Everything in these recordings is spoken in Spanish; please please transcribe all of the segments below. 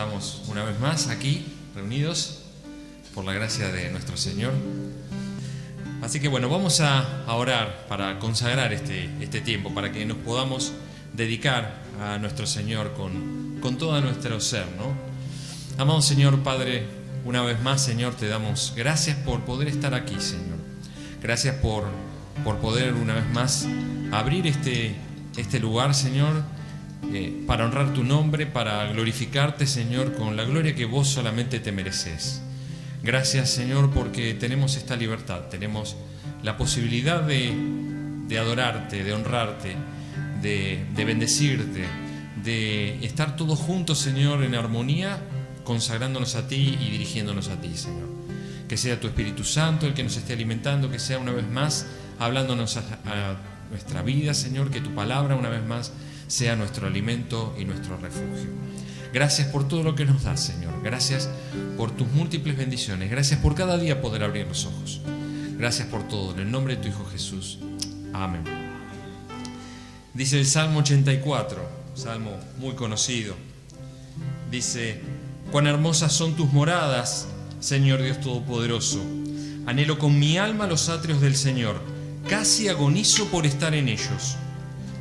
Estamos una vez más aquí, reunidos por la gracia de nuestro Señor. Así que bueno, vamos a orar para consagrar este tiempo, para que nos podamos dedicar a nuestro Señor con todo nuestro ser, ¿no? Amado Señor, Padre, una vez más, Señor, te damos gracias por poder estar aquí, Señor. Gracias por poder una vez más abrir este lugar, Señor, para honrar tu nombre, para glorificarte, Señor, con la gloria que vos solamente te mereces. Gracias, Señor, porque tenemos esta libertad, tenemos la posibilidad de adorarte, de honrarte, de bendecirte, de estar todos juntos, Señor, en armonía, consagrándonos a ti y dirigiéndonos a ti, Señor. Que sea tu Espíritu Santo el que nos esté alimentando, que sea una vez más hablándonos a nuestra vida, Señor, que tu palabra una vez más sea nuestro alimento y nuestro refugio. Gracias por todo lo que nos das, Señor. Gracias por tus múltiples bendiciones. Gracias por cada día poder abrir los ojos. Gracias por todo. En el nombre de tu Hijo Jesús. Amén. Dice el Salmo 84, salmo muy conocido. Dice: cuán hermosas son tus moradas, Señor Dios Todopoderoso. Anhelo con mi alma los atrios del Señor. Casi agonizo por estar en ellos.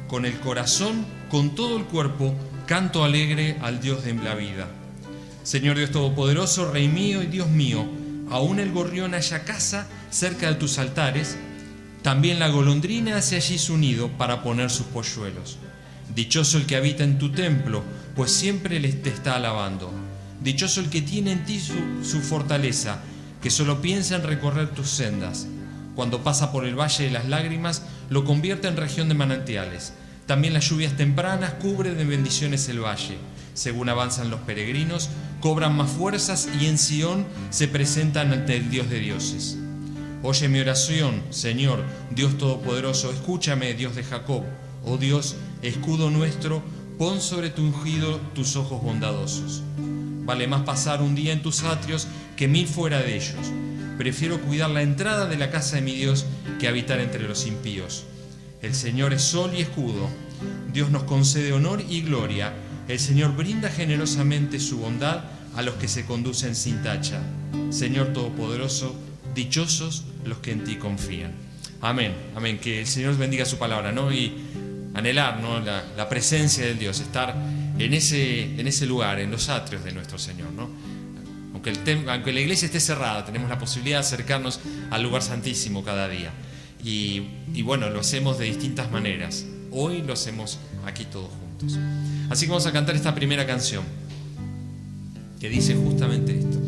Con el corazón, con todo el cuerpo, canto alegre al Dios de la vida. Señor Dios Todopoderoso, Rey mío y Dios mío, aún el gorrión halla casa cerca de tus altares, también la golondrina hace allí su nido para poner sus polluelos. Dichoso el que habita en tu templo, pues siempre te está alabando. Dichoso el que tiene en ti su fortaleza, que solo piensa en recorrer tus sendas. Cuando pasa por el valle de las lágrimas, lo convierte en región de manantiales. También las lluvias tempranas cubren de bendiciones el valle. Según avanzan los peregrinos, cobran más fuerzas y en Sión se presentan ante el Dios de dioses. Oye mi oración, Señor, Dios Todopoderoso, escúchame, Dios de Jacob. Oh Dios, escudo nuestro, pon sobre tu ungido tus ojos bondadosos. Vale más pasar un día en tus atrios que 1000 fuera de ellos. Prefiero cuidar la entrada de la casa de mi Dios que habitar entre los impíos. El Señor es sol y escudo. Dios nos concede honor y gloria. El Señor brinda generosamente su bondad a los que se conducen sin tacha. Señor Todopoderoso, dichosos los que en ti confían. Amén, amén. Que el Señor bendiga su palabra, ¿no? Y anhelar, ¿no? la presencia del Dios, estar en ese lugar, en los atrios de nuestro Señor, ¿no? Aunque la iglesia esté cerrada, tenemos la posibilidad de acercarnos al lugar santísimo cada día. Y bueno, lo hacemos de distintas maneras. Hoy lo hacemos aquí todos juntos. Así que vamos a cantar esta primera canción que dice justamente esto.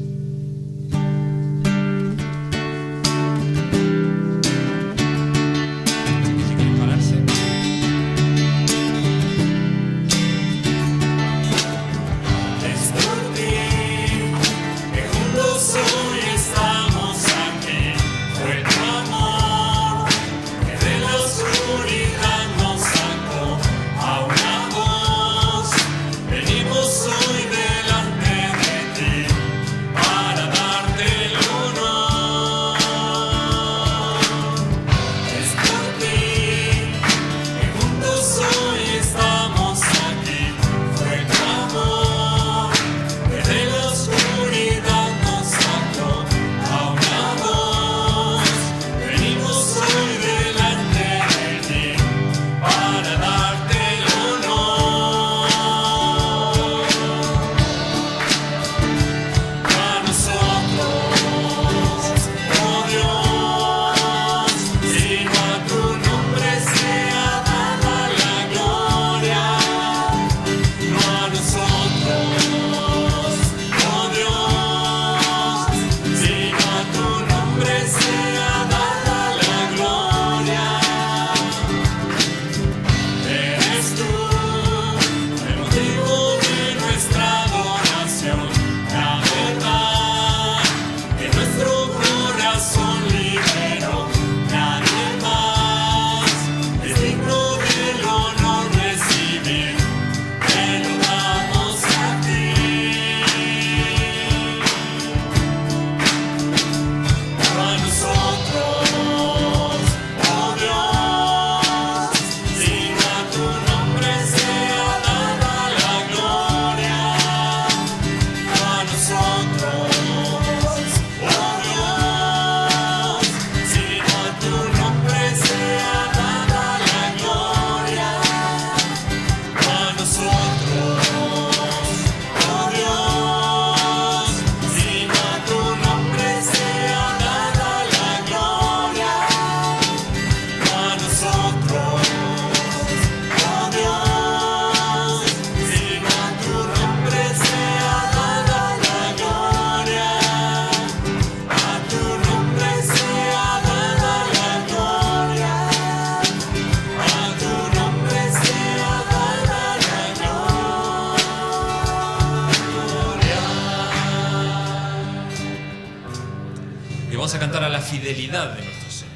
vamos a cantar a la fidelidad de nuestro Señor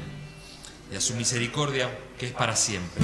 y a su misericordia que es para siempre.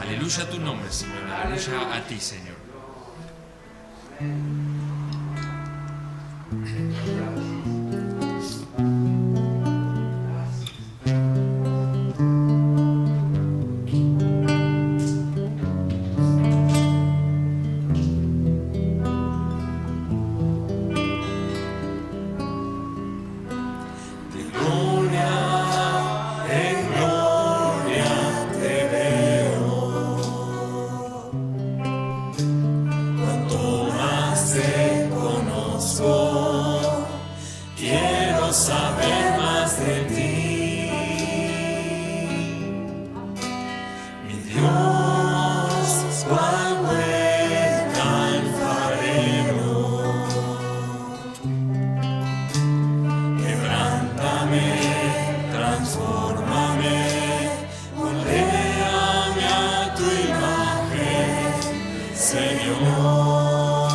Aleluya a tu nombre, Señor. Aleluya a ti, Señor. Saber más de ti, mi Dios, cual buen alfarero, quebrántame, transfórmame, moldéame a tu imagen, Señor.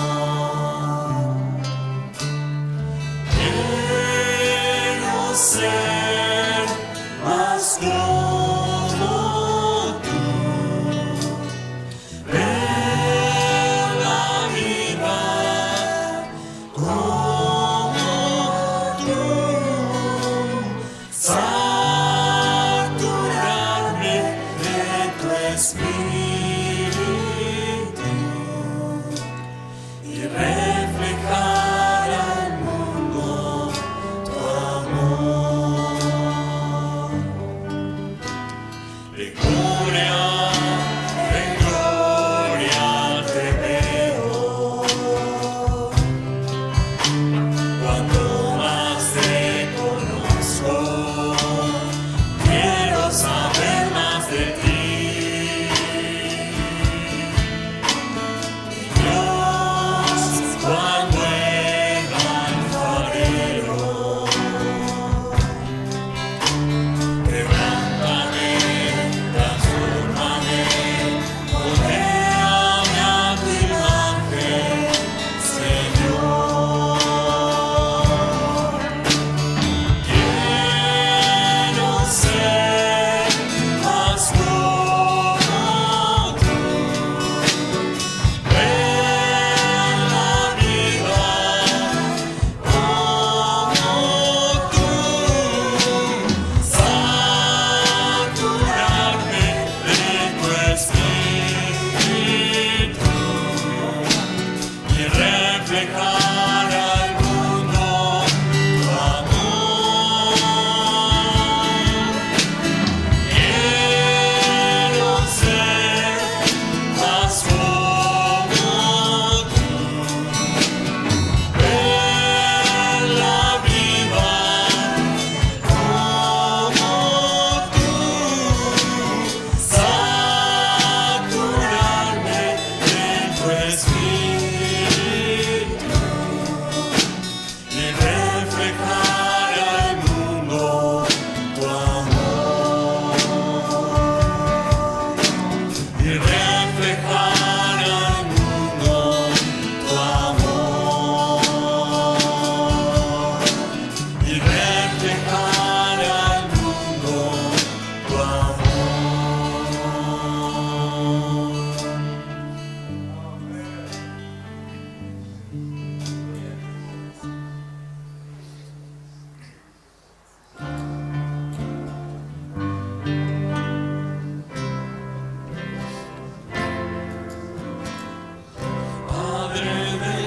Ser más como tú, ver la vida como tú, saturarme de tu espíritu,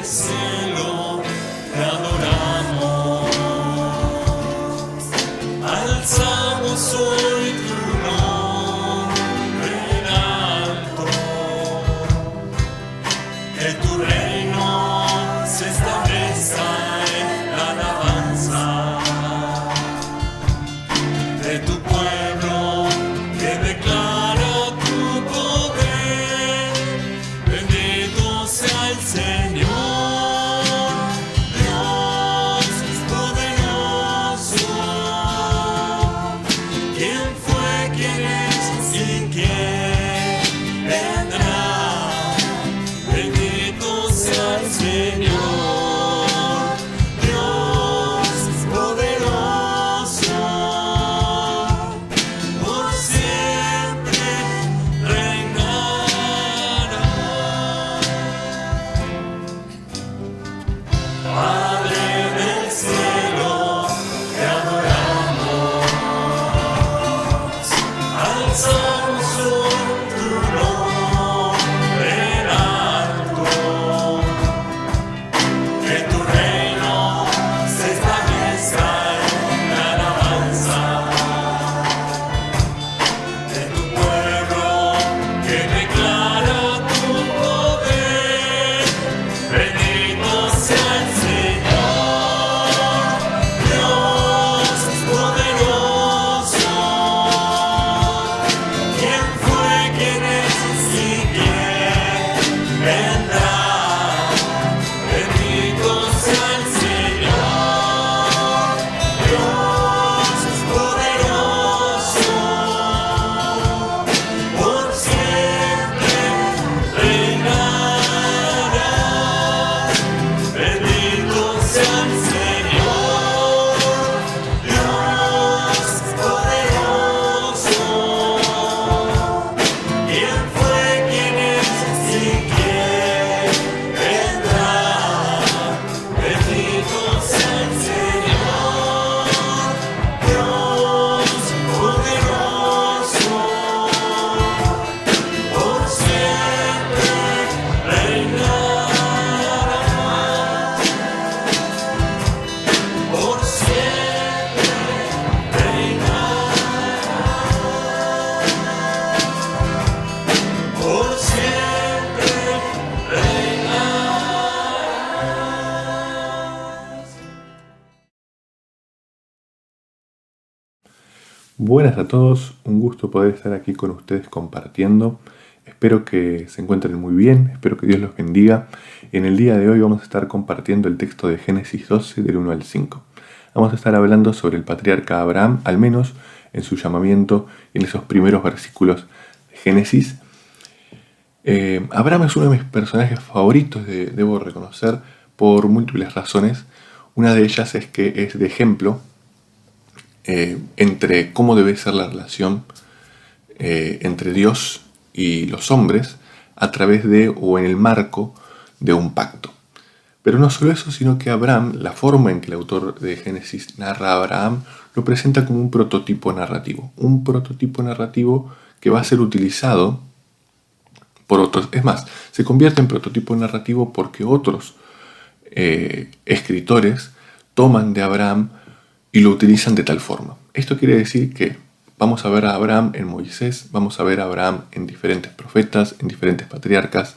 cielo te adoramos, alzamos hoy tu nombre en alto, que tu reino se establezca en la alabanza de tu pueblo que declara tu poder. Bendito sea el Señor, Dios poderoso. ¿Quién fue, quién es y quién vendrá? Bendito sea el Señor, Dios poderoso. Por siempre reinará. Padre del cielo, te adoramos, alzamos hoy tu nombre en alto, que tu reino se establezca en la alabanza de tu pueblo que declara tu poder. Bendito sea el Señor, Dios poderoso. ¿Quién fue, quién es y quién vendrá? Bendito sea el Señor, Dios poderoso. Por siempre reinará. Bendito sea el Señor, Dios poderoso. ¿Quién fue, quién es y quién vendrá? Bendito sea el Señor, Dios poderoso. Por siempre reinará. Por siempre reinará. Por siempre reinará. Buenas a todos, un gusto poder estar aquí con ustedes compartiendo. Espero que se encuentren muy bien, espero que Dios los bendiga. En el día de hoy vamos a estar compartiendo el texto de Génesis 12 del 1 al 5. Vamos a estar hablando sobre el patriarca Abraham, al menos en su llamamiento en esos primeros versículos de Génesis. Abraham es uno de mis personajes favoritos, debo reconocer, por múltiples razones. Una de ellas es que es de ejemplo entre cómo debe ser la relación entre Dios y los hombres a través de o en el marco de un pacto. Pero no solo eso, sino que Abraham, la forma en que el autor de Génesis narra a Abraham, lo presenta como un prototipo narrativo. Un prototipo narrativo que va a ser utilizado por otros. Es más, se convierte en prototipo narrativo porque otros escritores toman de Abraham y lo utilizan de tal forma. Esto quiere decir que vamos a ver a Abraham en Moisés, vamos a ver a Abraham en diferentes profetas, en diferentes patriarcas.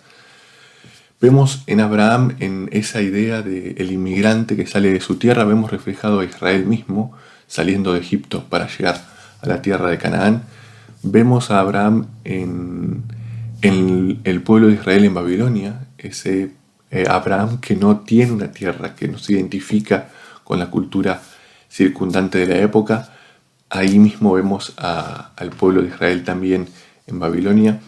Vemos en Abraham en esa idea del inmigrante que sale de su tierra, vemos reflejado a Israel mismo saliendo de Egipto para llegar a la tierra de Canaán. Vemos a Abraham en el pueblo de Israel en Babilonia, ese Abraham que no tiene una tierra, que no se identifica con la cultura circundante de la época. Ahí mismo vemos al pueblo de Israel también en Babilonia.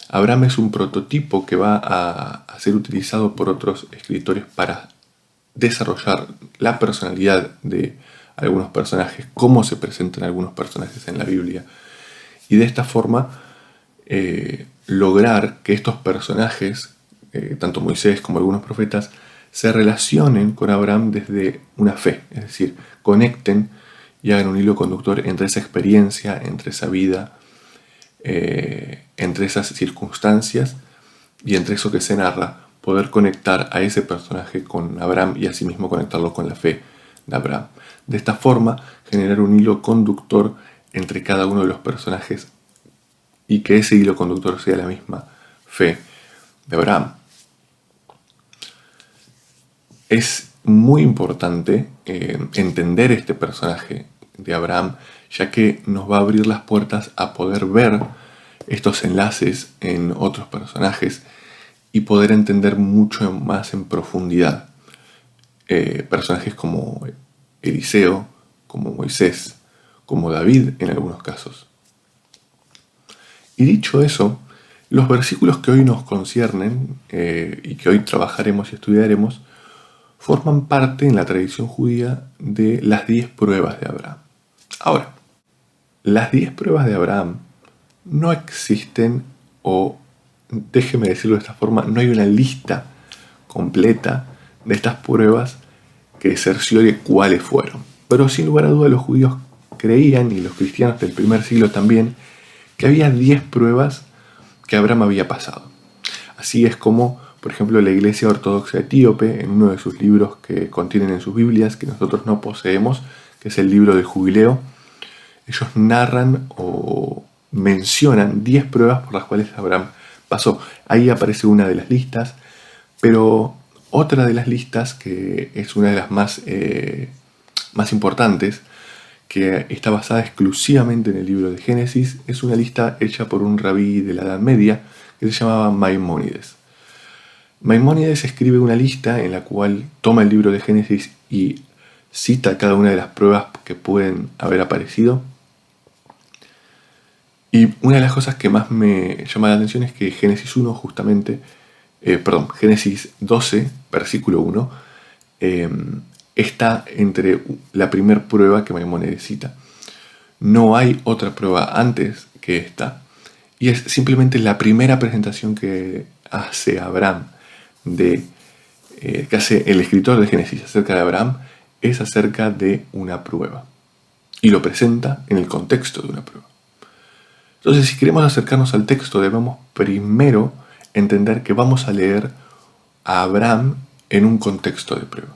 Abraham es un prototipo que va a ser utilizado por otros escritores para desarrollar la personalidad de algunos personajes, cómo se presentan algunos personajes en la Biblia. Y de esta forma lograr que estos personajes, tanto Moisés como algunos profetas, se relacionen con Abraham desde una fe, es decir, conecten y hagan un hilo conductor entre esa experiencia, entre esa vida, entre esas circunstancias y entre eso que se narra poder conectar a ese personaje con Abraham y asimismo conectarlo con la fe de Abraham. De esta forma, generar un hilo conductor entre cada uno de los personajes y que ese hilo conductor sea la misma fe de Abraham. Es muy importante entender este personaje de Abraham, ya que nos va a abrir las puertas a poder ver estos enlaces en otros personajes y poder entender mucho más en profundidad personajes como Eliseo, como Moisés, como David en algunos casos. Y dicho eso, los versículos que hoy nos conciernen y que hoy trabajaremos y estudiaremos forman parte en la tradición judía de las 10 pruebas de Abraham. Ahora, las 10 pruebas de Abraham no existen, o déjeme decirlo de esta forma, no hay una lista completa de estas pruebas que cerciore cuáles fueron. Pero sin lugar a dudas los judíos creían, y los cristianos del primer siglo también, que había 10 pruebas que Abraham había pasado. Así es como, por ejemplo, la Iglesia Ortodoxa Etíope, en uno de sus libros que contienen en sus Biblias, que nosotros no poseemos, que es el libro del Jubileo, ellos narran o mencionan 10 pruebas por las cuales Abraham pasó. Ahí aparece una de las listas, pero otra de las listas, que es una de las más importantes, que está basada exclusivamente en el libro de Génesis, es una lista hecha por un rabí de la Edad Media que se llamaba Maimónides. Maimónides escribe una lista en la cual toma el libro de Génesis y cita cada una de las pruebas que pueden haber aparecido. Y una de las cosas que más me llama la atención es que Génesis 1 justamente, Génesis 12, versículo 1, está entre la primera prueba que Maimónides cita. No hay otra prueba antes que esta, y es simplemente la primera presentación que hace Abraham, que hace el escritor de Génesis acerca de Abraham, es acerca de una prueba, y lo presenta en el contexto de una prueba. Entonces, si queremos acercarnos al texto, debemos primero entender que vamos a leer a Abraham en un contexto de prueba.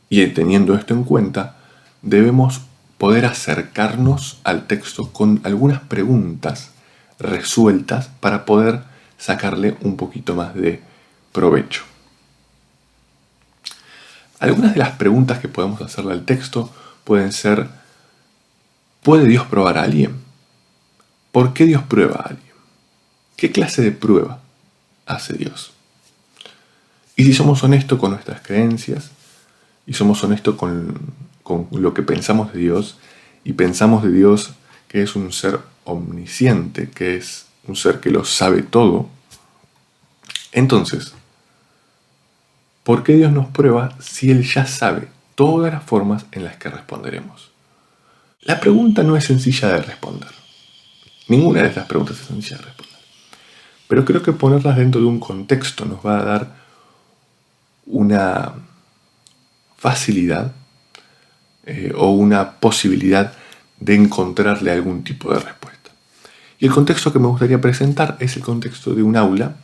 Y teniendo esto en cuenta, debemos poder acercarnos al texto con algunas preguntas resueltas para poder sacarle un poquito más de provecho. Algunas de las preguntas que podemos hacerle al texto pueden ser: ¿puede Dios probar a alguien? ¿Por qué Dios prueba a alguien? ¿Qué clase de prueba hace Dios? Y si somos honestos con nuestras creencias, y somos honestos con lo que pensamos de Dios, y pensamos de Dios que es un ser omnisciente, que es un ser que lo sabe todo, entonces, ¿por qué Dios nos prueba si Él ya sabe todas las formas en las que responderemos? La pregunta no es sencilla de responder. Ninguna de estas preguntas es sencilla de responder. Pero creo que ponerlas dentro de un contexto nos va a dar una facilidad o una posibilidad de encontrarle algún tipo de respuesta. Y el contexto que me gustaría presentar es el contexto de un aula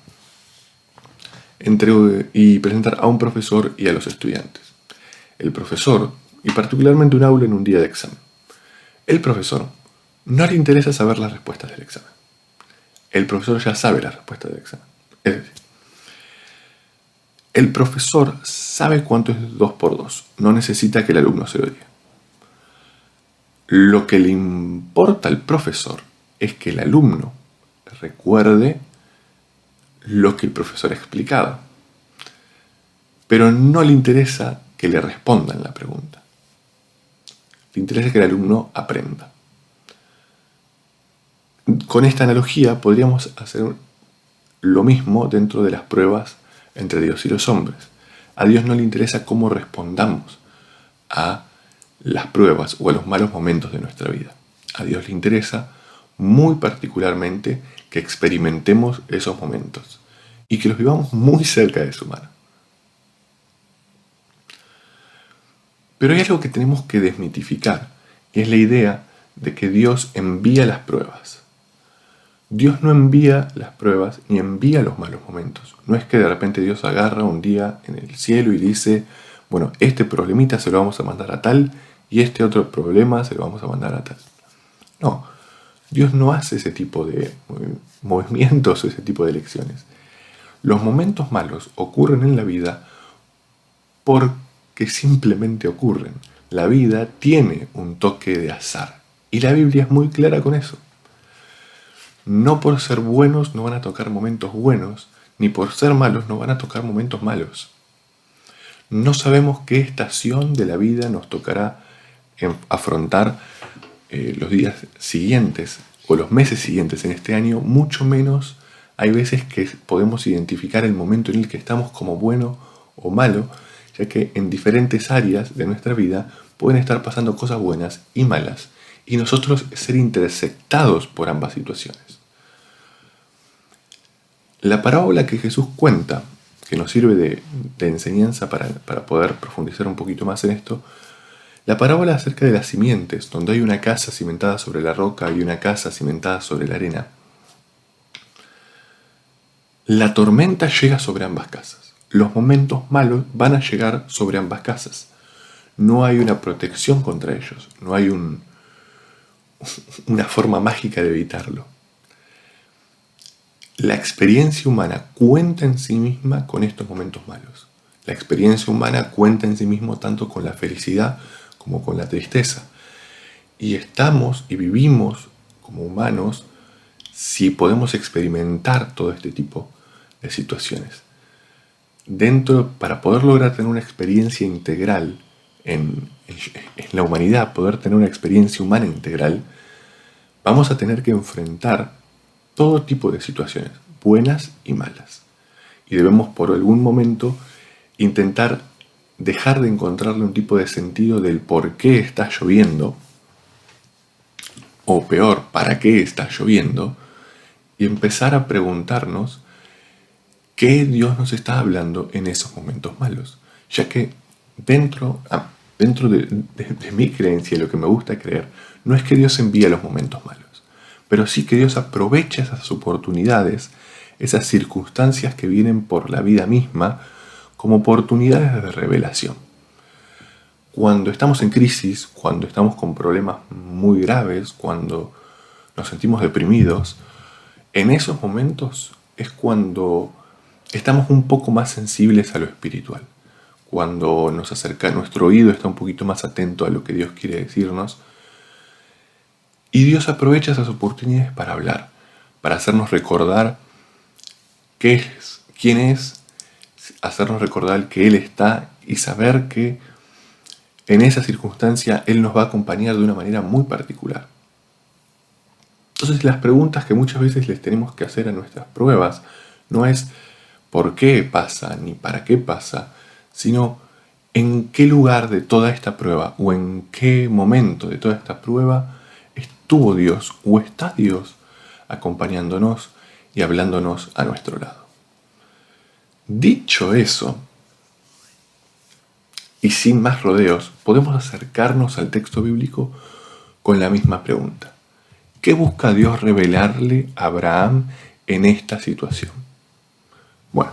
y presentar a un profesor y a los estudiantes. El profesor, y particularmente un aula en un día de examen. El profesor no le interesa saber las respuestas del examen. El profesor ya sabe las respuestas del examen. Es decir, el profesor sabe cuánto es 2 por 2. No necesita que el alumno se lo diga. Lo que le importa al profesor es que el alumno recuerde lo que el profesor ha explicado. Pero no le interesa que le respondan la pregunta. Le interesa que el alumno aprenda. Con esta analogía podríamos hacer lo mismo dentro de las pruebas entre Dios y los hombres. A Dios no le interesa cómo respondamos a las pruebas o a los malos momentos de nuestra vida. A Dios le interesa muy particularmente que experimentemos esos momentos y que los vivamos muy cerca de su mano. Pero hay algo que tenemos que desmitificar, y es la idea de que Dios envía las pruebas. Dios no envía las pruebas ni envía los malos momentos. No es que de repente Dios agarra un día en el cielo y dice, bueno, este problemita se lo vamos a mandar a tal y este otro problema se lo vamos a mandar a tal. No, Dios no hace ese tipo de movimientos, ese tipo de elecciones. Los momentos malos ocurren en la vida porque simplemente ocurren. La vida tiene un toque de azar y la Biblia es muy clara con eso. No por ser buenos no van a tocar momentos buenos, ni por ser malos no van a tocar momentos malos. No sabemos qué estación de la vida nos tocará afrontar los días siguientes o los meses siguientes en este año, mucho menos hay veces que podemos identificar el momento en el que estamos como bueno o malo, ya que en diferentes áreas de nuestra vida pueden estar pasando cosas buenas y malas, y nosotros ser interceptados por ambas situaciones. La parábola que Jesús cuenta, que nos sirve de enseñanza para poder profundizar un poquito más en esto, la parábola acerca de las simientes, donde hay una casa cimentada sobre la roca y una casa cimentada sobre la arena. La tormenta llega sobre ambas casas. Los momentos malos van a llegar sobre ambas casas. No hay una protección contra ellos, no hay una forma mágica de evitarlo. La experiencia humana cuenta en sí misma con estos momentos malos. La experiencia humana cuenta en sí mismo tanto con la felicidad como con la tristeza. Y estamos y vivimos como humanos si podemos experimentar todo este tipo de situaciones. Para poder lograr tener una experiencia integral en la humanidad, poder tener una experiencia humana integral, vamos a tener que enfrentar todo tipo de situaciones, buenas y malas. Y debemos por algún momento intentar dejar de encontrarle un tipo de sentido del por qué está lloviendo, o peor, para qué está lloviendo, y empezar a preguntarnos qué Dios nos está hablando en esos momentos malos. Ya que dentro de mi creencia y lo que me gusta creer, no es que Dios envíe los momentos malos, pero sí que Dios aprovecha esas oportunidades, esas circunstancias que vienen por la vida misma, como oportunidades de revelación. Cuando estamos en crisis, cuando estamos con problemas muy graves, cuando nos sentimos deprimidos, en esos momentos es cuando estamos un poco más sensibles a lo espiritual. Cuando nos acerca, nuestro oído está un poquito más atento a lo que Dios quiere decirnos. Y Dios aprovecha esas oportunidades para hablar, para hacernos recordar qué es, quién es, hacernos recordar que Él está y saber que en esa circunstancia Él nos va a acompañar de una manera muy particular. Entonces las preguntas que muchas veces les tenemos que hacer a nuestras pruebas no es por qué pasa ni para qué pasa, sino en qué lugar de toda esta prueba o en qué momento de toda esta prueba estuvo Dios o está Dios acompañándonos y hablándonos a nuestro lado. Dicho eso, y sin más rodeos, podemos acercarnos al texto bíblico con la misma pregunta. ¿Qué busca Dios revelarle a Abraham en esta situación? Bueno,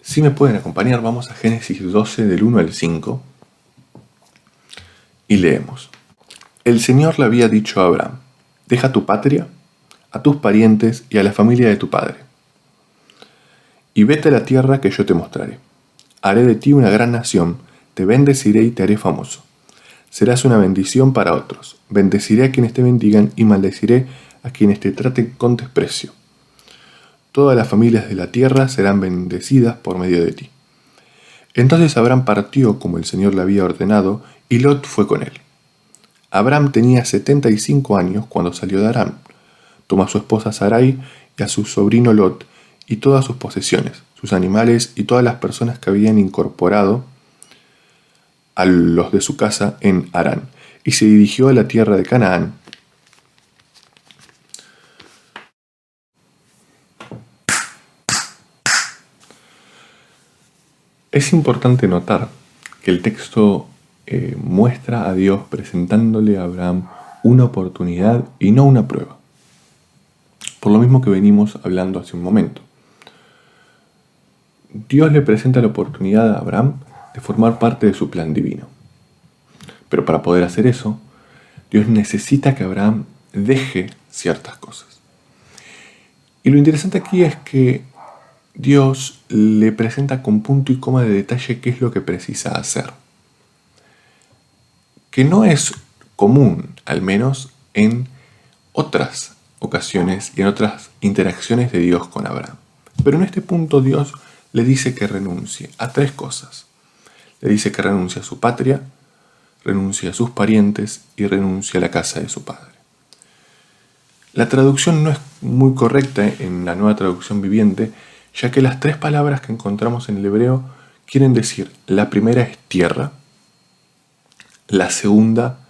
si me pueden acompañar, vamos a Génesis 12 del 1 al 5 y leemos. El Señor le había dicho a Abraham, deja tu patria, a tus parientes y a la familia de tu padre, y vete a la tierra que yo te mostraré. Haré de ti una gran nación, te bendeciré y te haré famoso. Serás una bendición para otros. Bendeciré a quienes te bendigan y maldeciré a quienes te traten con desprecio. Todas las familias de la tierra serán bendecidas por medio de ti. Entonces Abraham partió como el Señor le había ordenado, y Lot fue con él. Abraham tenía 75 años cuando salió de Harán. Tomó a su esposa Sarai y a su sobrino Lot y todas sus posesiones, sus animales y todas las personas que habían incorporado a los de su casa en Harán, y se dirigió a la tierra de Canaán. Es importante notar que el texto muestra a Dios presentándole a Abraham una oportunidad y no una prueba. Por lo mismo que venimos hablando hace un momento. Dios le presenta la oportunidad a Abraham de formar parte de su plan divino. Pero para poder hacer eso, Dios necesita que Abraham deje ciertas cosas. Y lo interesante aquí es que Dios le presenta con punto y coma de detalle qué es lo que precisa hacer. Que no es común, al menos en otras ocasiones y en otras interacciones de Dios con Abraham. Pero en este punto Dios le dice que renuncie a 3 cosas. Le dice que renuncie a su patria, renuncie a sus parientes y renuncie a la casa de su padre. La traducción no es muy correcta en la Nueva Traducción Viviente, ya que las 3 palabras que encontramos en el hebreo quieren decir, la primera es tierra, la segunda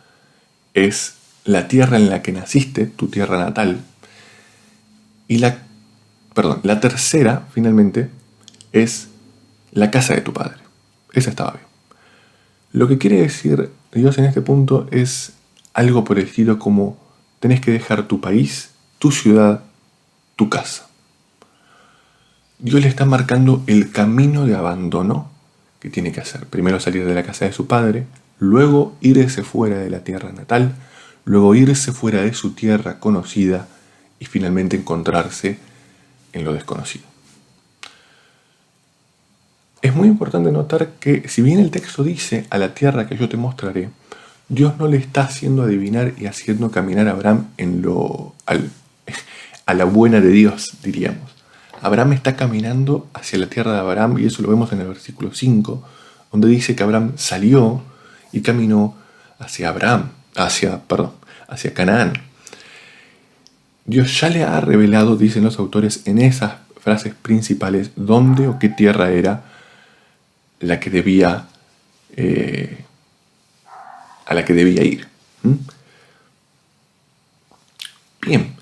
es la tierra en la que naciste, tu tierra natal, y la tercera, finalmente, es la casa de tu padre. Esa estaba bien. Lo que quiere decir Dios en este punto es algo por el estilo como tenés que dejar tu país, tu ciudad, tu casa. Dios le está marcando el camino de abandono que tiene que hacer. Primero salir de la casa de su padre, luego irse fuera de la tierra natal, luego irse fuera de su tierra conocida y finalmente encontrarse en lo desconocido. Es muy importante notar que si bien el texto dice a la tierra que yo te mostraré, Dios no le está haciendo adivinar y haciendo caminar a Abraham a la buena de Dios, diríamos. Abraham está caminando hacia la tierra de Abraham y eso lo vemos en el versículo 5, donde dice que Abraham salió y caminó hacia Canaán. Dios ya le ha revelado, dicen los autores, en esas frases principales, dónde o qué tierra era la que debía, a la que debía ir. Bien,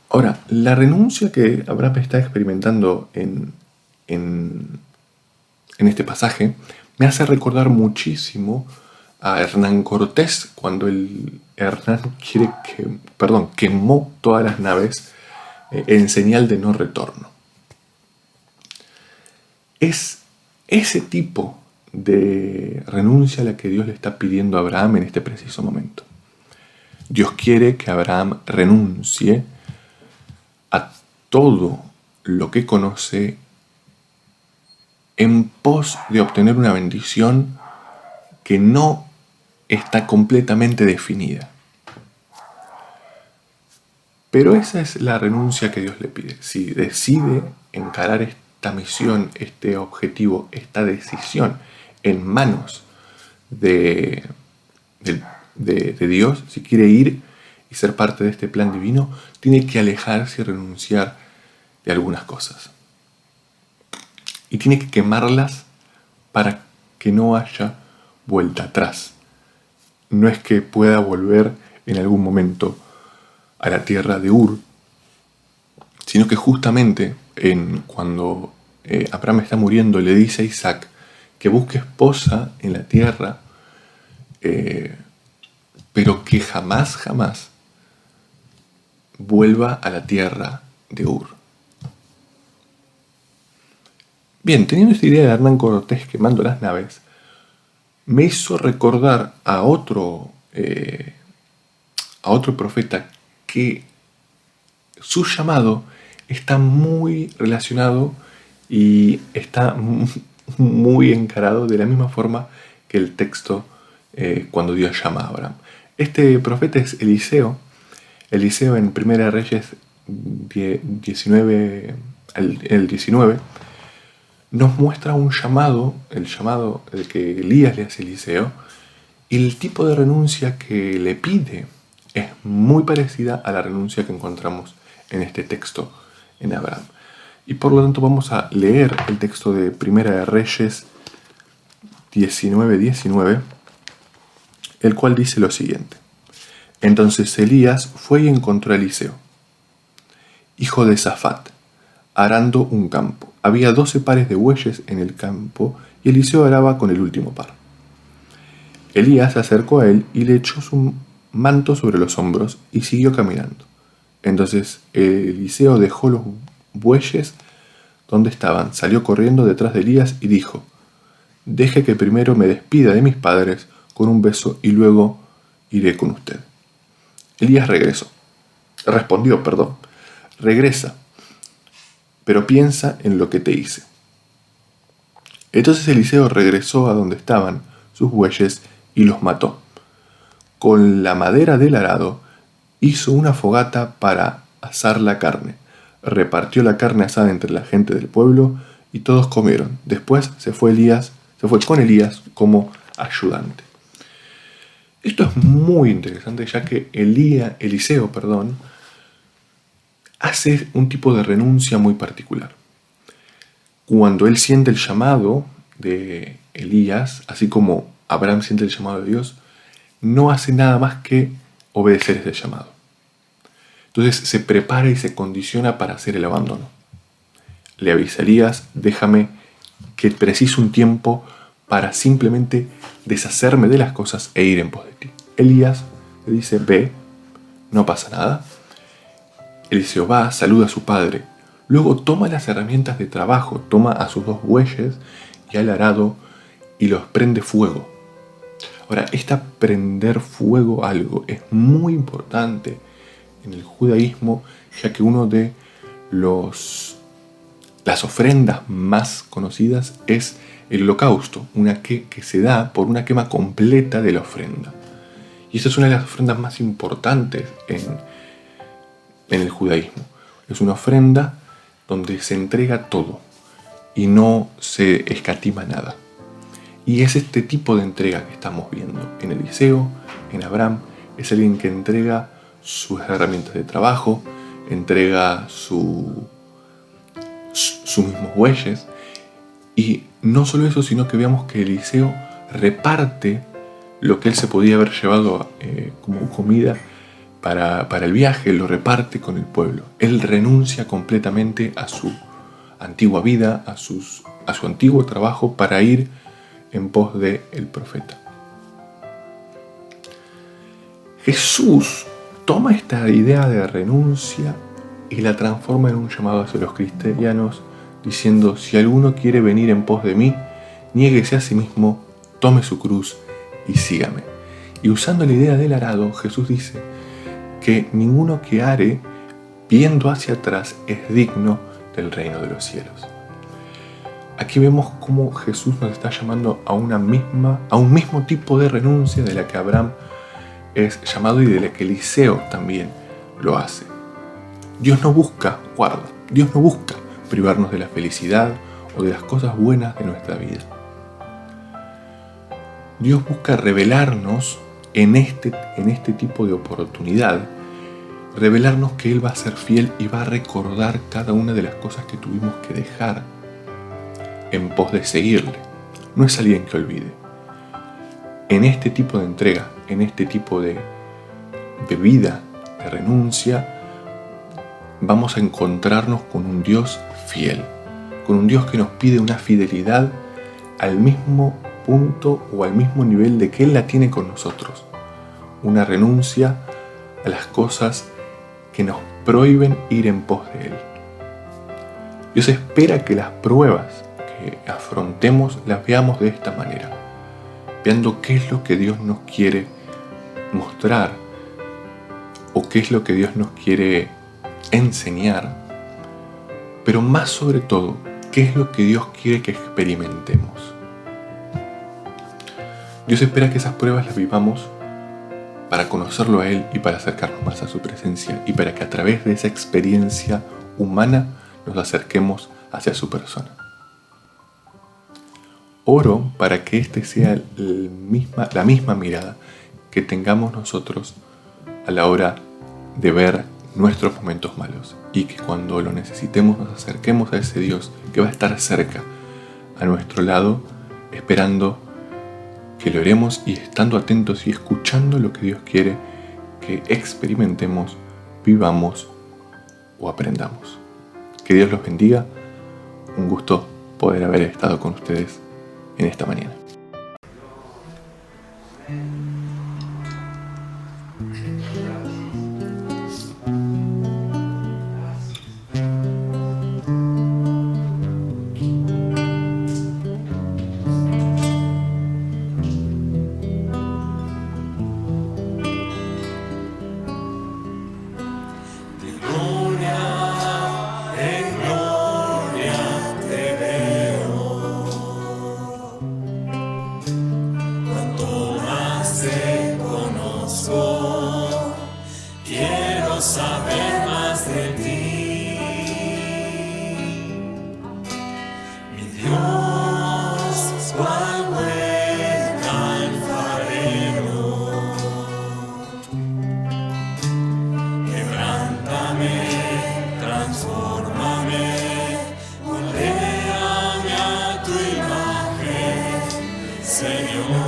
ahora, la renuncia que Abraham está experimentando en este pasaje me hace recordar muchísimo a Hernán Cortés cuando Hernán quemó todas las naves en señal de no retorno. Es ese tipo de renuncia a la que Dios le está pidiendo a Abraham en este preciso momento. Dios quiere que Abraham renuncie a todo lo que conoce en pos de obtener una bendición que no está completamente definida. Pero esa es la renuncia que Dios le pide. Si decide encarar esta misión, este objetivo, esta decisión en manos de Dios, si quiere ir y ser parte de este plan divino, tiene que alejarse y renunciar de algunas cosas. Y tiene que quemarlas para que no haya vuelta atrás. No es que pueda volver en algún momento a la tierra de Ur, sino que justamente cuando Abraham está muriendo le dice a Isaac que busque esposa en la tierra, pero que jamás vuelva a la tierra de Ur. Bien, teniendo esta idea de Hernán Cortés quemando las naves, me hizo recordar a otro profeta que su llamado está muy relacionado y está muy encarado de la misma forma que el texto cuando Dios llama a Abraham. Este profeta es Eliseo. Eliseo en 1 Reyes 19, el 19, nos muestra un llamado, el llamado que Elías le hace a Eliseo, y el tipo de renuncia que le pide es muy parecida a la renuncia que encontramos en este texto en Abraham. Y por lo tanto vamos a leer el texto de 1 Reyes 19:19, el cual dice lo siguiente. Entonces Elías fue y encontró a Eliseo, hijo de Safat, arando un campo. Había 12 pares de bueyes en el campo y Eliseo araba con el último par. Elías se acercó a él y le echó su manto sobre los hombros y siguió caminando. Entonces Eliseo dejó los bueyes donde estaban, salió corriendo detrás de Elías y dijo: deje que primero me despida de mis padres con un beso y luego iré con usted. Elías respondió, regresa, pero piensa en lo que te hice. Entonces Eliseo regresó a donde estaban sus bueyes y los mató. Con la madera del arado hizo una fogata para asar la carne. Repartió la carne asada entre la gente del pueblo y todos comieron. Después se fue con Elías como ayudante. Esto es muy interesante, ya que Eliseo hace un tipo de renuncia muy particular. Cuando él siente el llamado de Elías, así como Abraham siente el llamado de Dios, no hace nada más que obedecer ese llamado. Entonces se prepara y se condiciona para hacer el abandono. Le avisa a Elías: déjame que preciso un tiempo para simplemente deshacerme de las cosas e ir en pos de ti. Elías le dice: ve, no pasa nada. Eliseo va, saluda a su padre, luego toma las herramientas de trabajo, toma a sus 2 bueyes y al arado y los prende fuego. Ahora, prender fuego algo es muy importante en el judaísmo, ya que uno de las ofrendas más conocidas es el holocausto, que se da por una quema completa de la ofrenda. Y esta es una de las ofrendas más importantes en el judaísmo. Es una ofrenda donde se entrega todo y no se escatima nada. Y es este tipo de entrega que estamos viendo en Eliseo, en Abraham. Es alguien que entrega sus herramientas de trabajo, entrega sus mismos bueyes. Y no solo eso, sino que veamos que Eliseo reparte lo que él se podía haber llevado como comida para el viaje, lo reparte con el pueblo. Él renuncia completamente a su antigua vida, a su antiguo trabajo, para ir en pos del profeta. Jesús toma esta idea de renuncia y la transforma en un llamado hacia los cristianos, diciendo: si alguno quiere venir en pos de mí, niéguese a sí mismo, tome su cruz y sígame. Y usando la idea del arado, Jesús dice que ninguno que are viendo hacia atrás es digno del reino de los cielos. Aquí vemos cómo Jesús nos está llamando a un mismo tipo de renuncia de la que Abraham es llamado y de la que Eliseo también lo hace. Dios no busca privarnos de la felicidad o de las cosas buenas de nuestra vida. Dios busca revelarnos en este tipo de oportunidad, revelarnos que Él va a ser fiel y va a recordar cada una de las cosas que tuvimos que dejar en pos de seguirle. No es alguien que olvide. En este tipo de entrega, en este tipo de vida, de renuncia, vamos a encontrarnos con un Dios fiel, con un Dios que nos pide una fidelidad al mismo punto o al mismo nivel de que Él la tiene con nosotros. Una renuncia a las cosas que nos prohíben ir en pos de Él. Dios espera que las pruebas que afrontemos las veamos de esta manera, viendo qué es lo que Dios nos quiere mostrar o qué es lo que Dios nos quiere enseñar, pero más sobre todo, qué es lo que Dios quiere que experimentemos. Dios espera que esas pruebas las vivamos para conocerlo a Él y para acercarnos más a su presencia, y para que a través de esa experiencia humana nos acerquemos hacia su persona. Oro para que sea la misma mirada que tengamos nosotros a la hora de ver nuestros momentos malos, y que cuando lo necesitemos nos acerquemos a ese Dios que va a estar cerca, a nuestro lado, esperando que lo oremos y estando atentos y escuchando lo que Dios quiere que experimentemos, vivamos o aprendamos. Que Dios los bendiga. Un gusto poder haber estado con ustedes en esta mañana. Señor.